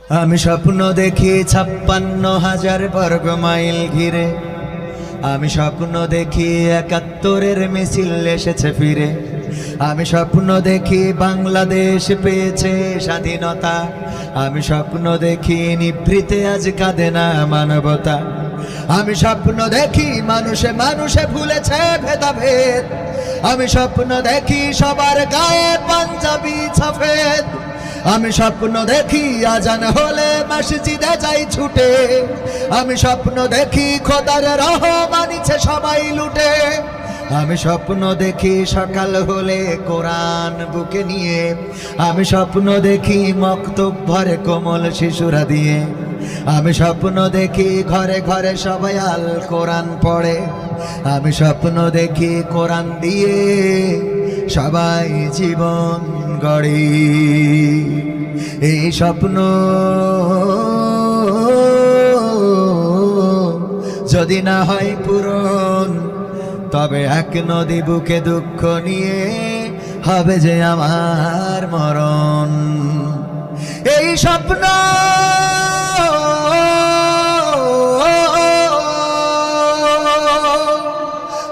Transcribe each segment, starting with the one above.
আমি স্বপ্ন দেখি ৫৬,০০০ বর্গ মাইল ঘিরে। আমি স্বপ্ন দেখি ৭১-এর মিছিল এসেছে ফিরে। আমি স্বপ্ন দেখি বাংলাদেশ পেয়েছে স্বাধীনতা। আমি স্বপ্ন দেখি নিভৃতে আজ কাঁদে না মানবতা। আমি স্বপ্ন দেখি মানুষে মানুষে ভুলেছে ভেদাভেদ। আমি স্বপ্ন দেখি সবার গায়ে পাঞ্জাবি সফেদ। আমি স্বপ্ন দেখি আজান হলে মসজিদে যাই ছুটে। আমি স্বপ্ন দেখি খোদার রহমানিছে সবাই লুটে। আমি স্বপ্ন দেখি সকাল হলে কোরআন বুকে নিয়ে। আমি স্বপ্ন দেখি মক্তব ভরে কোমল শিশুরা দিয়ে। আমি স্বপ্ন দেখি ঘরে ঘরে সবাই আল কোরআন পড়ে। আমি স্বপ্ন দেখি কোরআন দিয়ে সবাই জীবন গড়ে। এই স্বপ্ন যদি না হয় পূরণ, তবে এক নদী বুকে দুঃখ নিয়ে হবে যে আমার মরণ। এই স্বপ্ন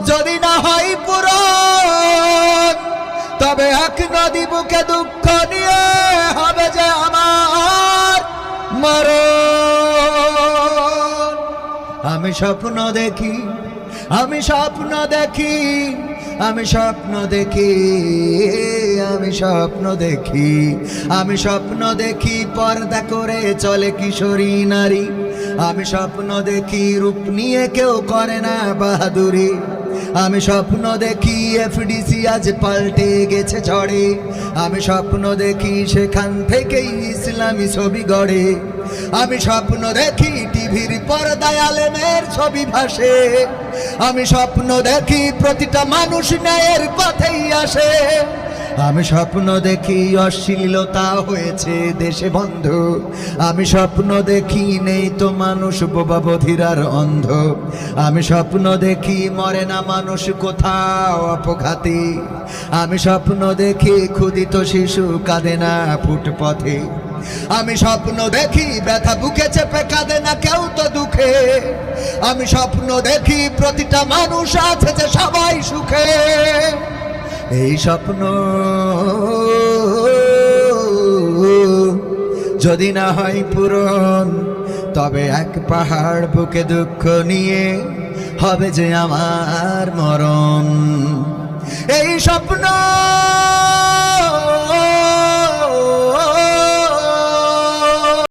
যদি না হয় পূরণ, তবে এক নদী বুকে দুঃখ নিয়ে হবে যে আমার মরণ। আমি স্বপ্ন দেখি, আমি স্বপ্ন দেখি, আমি স্বপ্ন দেখি, আমি স্বপ্ন দেখি, আমি স্বপ্ন দেখি পর্দা করে চলে কিশোরী নারী। আমি স্বপ্ন দেখি রূপ নিয়ে কেউ করে না বাহাদুরি। আমি স্বপ্ন দেখি এফডিসি আজ পাল্টে গেছে ঝড়ে। আমি স্বপ্ন দেখি সেখান থেকেই ইসলামী ছবি গড়ে। আমি স্বপ্ন দেখি টিভির পর্দায় আলেমের ছবি ভাসে। আমি স্বপ্ন দেখি প্রতিটা মানুষ ন্যায়ের পথেই আসে। আমি স্বপ্ন দেখি অশ্লীলতা হয়েছে দেশে বন্ধ। আমি স্বপ্ন দেখি নেই তো মানুষ বোবা বধিরার অন্ধ। আমি স্বপ্ন দেখি মরে না মানুষ কোথাও অপঘাতে। আমি স্বপ্ন দেখি ক্ষুধিত শিশু কাঁদে না ফুটপথে। আমি স্বপ্ন দেখি ব্যথা বুকে চেপে কাঁদে না কেউ তো দুঃখে। আমি স্বপ্ন দেখি প্রতিটা মানুষ আছে যে সবাই সুখে। এই স্বপ্ন যদি না হয় পূরণ, তবে এক পাহাড় বুকে দুঃখ নিয়ে হবে যে আমার মরণ। এই স্বপ্ন